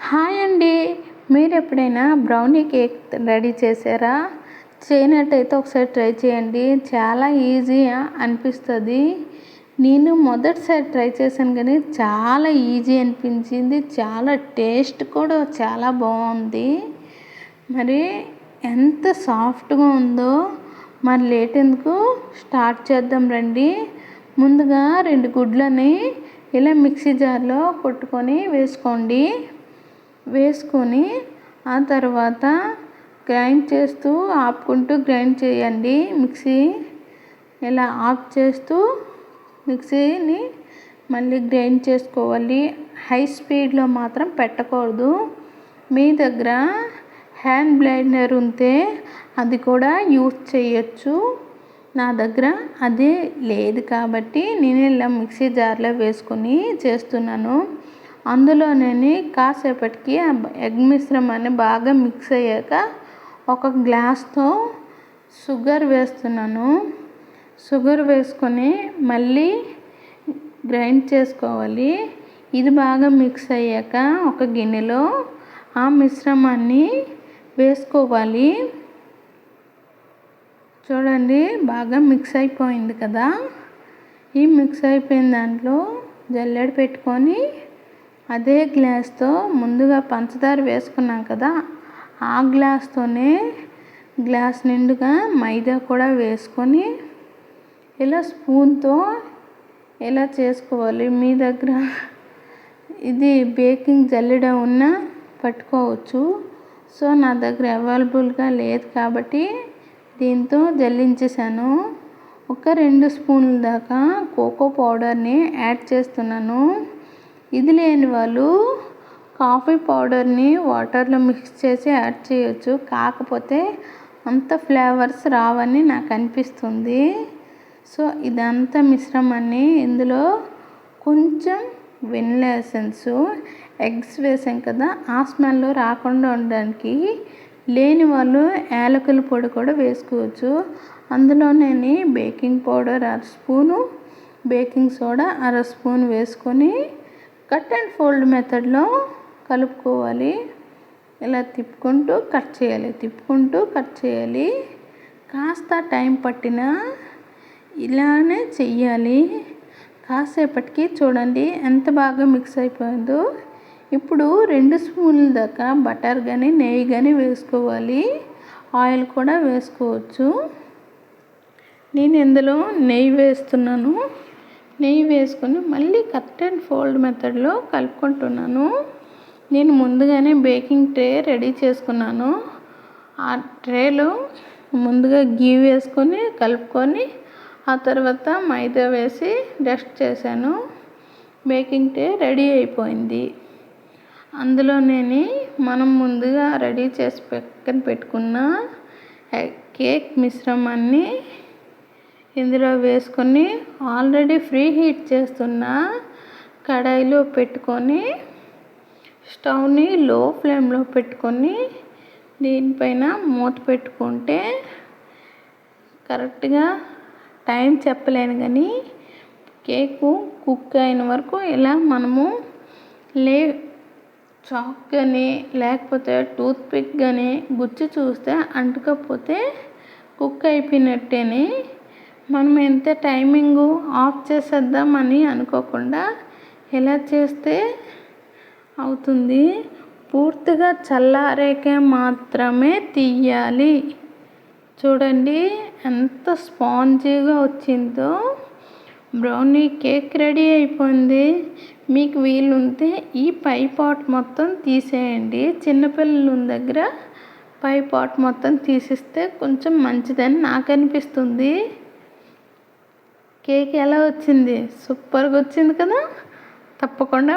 Hi అండి. మీరు ఎప్పుడైనా బ్రౌనీ కేక్ రెడీ చేశారా? చేయనట్టయితే ఒకసారి ట్రై చేయండి. చాలా ఈజీ అనిపిస్తుంది. నేను మొదటిసారి ట్రై చేశాను కానీ చాలా ఈజీ అనిపించింది. చాలా టేస్ట్ కూడా చాలా బాగుంది. మరి ఎంత సాఫ్ట్గా ఉందో. మరి లేట్ ఎందుకు, స్టార్ట్ చేద్దాం రండి. ముందుగా 2 గుడ్లని ఇలా మిక్సీ జార్లో కొట్టుకొని వేసుకొని ఆ తర్వాత గ్రైండ్ చేస్తూ ఆపుకుంటూ గ్రైండ్ చేయండి. మిక్సీ ఇలా ఆఫ్ చేస్తూ మిక్సీని మళ్ళీ గ్రైండ్ చేసుకోవాలి. హై స్పీడ్లో మాత్రం పెట్టకూడదు. మీ దగ్గర హ్యాండ్ బ్లెండర్ ఉంటే అది కూడా యూజ్ చేయొచ్చు. నా దగ్గర అదే లేదు కాబట్టి నేను ఇలా మిక్సీ జార్లో వేసుకొని చేస్తున్నాను. అందులోనే కాసేపటికి ఎగ్ మిశ్రమాన్ని బాగా మిక్స్ అయ్యాక ఒక గ్లాస్తో షుగర్ వేస్తున్నాను. షుగర్ వేసుకొని మళ్ళీ గ్రైండ్ చేసుకోవాలి. ఇది బాగా మిక్స్ అయ్యాక ఒక గిన్నెలో ఆ మిశ్రమాన్ని వేసుకోవాలి. చూడండి, బాగా మిక్స్ అయిపోయింది కదా. ఈ మిక్స్ అయిపోయిన దాంట్లో జల్లెడ పెట్టుకొని అదే గ్లాస్తో ముందుగా పంచదార వేసుకున్నాం కదా, ఆ గ్లాస్తోనే గ్లాస్ నిండుగా మైదా కూడా వేసుకొని ఇలా స్పూన్తో ఇలా చేసుకోవాలి. మీ దగ్గర ఇది బేకింగ్ జల్లెడ ఉన్నా పట్టుకోవచ్చు. సో నా దగ్గర అవైలబుల్గా లేదు కాబట్టి దీంతో జల్లించేసాను. ఒక 2 స్పూన్ల దాకా కోకో పౌడర్ని యాడ్ చేస్తున్నాను. ఇది లేని వాళ్ళు కాఫీ పౌడర్ని వాటర్లో మిక్స్ చేసి యాడ్ చేయొచ్చు. కాకపోతే అంత ఫ్లేవర్స్ రావని నాకు అనిపిస్తుంది. సో ఇదంతా మిశ్రమాన్ని ఇందులో కొంచెం వెనిలా ఎసెన్స్, ఎగ్స్ వేసాం కదా, ఆ స్మెల్ రాకుండా ఉండడానికి లేని వాళ్ళు యాలకుల పొడి కూడా వేసుకోవచ్చు. అందులో నేను baking powder 1/2 spoon, baking soda 1/2 spoon వేసుకొని కట్ అండ్ ఫోల్డ్ మెథడ్లో కలుపుకోవాలి. ఇలా తిప్పుకుంటూ కట్ చేయాలి. కాస్త టైం పట్టినా ఇలానే చెయ్యాలి. కాసేపటికి చూడండి ఎంత బాగా మిక్స్ అయిపోయిందో. ఇప్పుడు 2 స్పూన్ల దాకా బటర్ కానీ నెయ్యి కానీ వేసుకోవాలి. ఆయిల్ కూడా వేసుకోవచ్చు. నేను ఇందులో నెయ్యి వేస్తున్నాను. నెయ్యి వేసుకొని మళ్ళీ కట్ అండ్ ఫోల్డ్ మెథడ్లో కలుపుకుంటున్నాను. నేను ముందుగానే బేకింగ్ ట్రే రెడీ చేసుకున్నాను. ఆ ట్రేలో ముందుగా గీ వేసుకొని కలుపుకొని ఆ తర్వాత మైదా వేసి డస్ట్ చేశాను. బేకింగ్ ట్రే రెడీ అయిపోయింది. అందులోనే మనం ముందుగా రెడీ చేసి పక్కన పెట్టుకున్న కేక్ మిశ్రమాన్ని ఇందులో వేసుకొని ఆల్రెడీ ఫ్రీ హీట్ చేస్తున్న కడాయిలో పెట్టుకొని స్టవ్ని లో ఫ్లేమ్లో పెట్టుకొని దీనిపైన మూత పెట్టుకుంటే కరెక్ట్గా టైం చెప్పలేను కానీ కేకు కుక్ అయిన వరకు ఇలా మనము చాక్ కానీ లేకపోతే టూత్పిక్ కానీ గుచ్చి చూస్తే అంటుకపోతే కుక్ అయిపోయినట్టేనే. మనం ఎంత టైమింగు ఆఫ్ చేసేద్దామని అనుకోకుండా ఇలా చేస్తే అవుతుంది. పూర్తిగా చల్లారాకే మాత్రమే తీయాలి. చూడండి ఎంత స్పాంజీగా వచ్చిందో. బ్రౌనీ కేక్ రెడీ అయిపోయింది. మీకు వీలుంటే ఈ పై పాట్ మొత్తం తీసేయండి. చిన్నపిల్లల దగ్గర పై పాట్ మొత్తం తీసిస్తే కొంచెం మంచిదని నాకు అనిపిస్తుంది. కేక్ ఎలా వచ్చింది? సూపర్గా వచ్చింది కదా. తప్పకుండా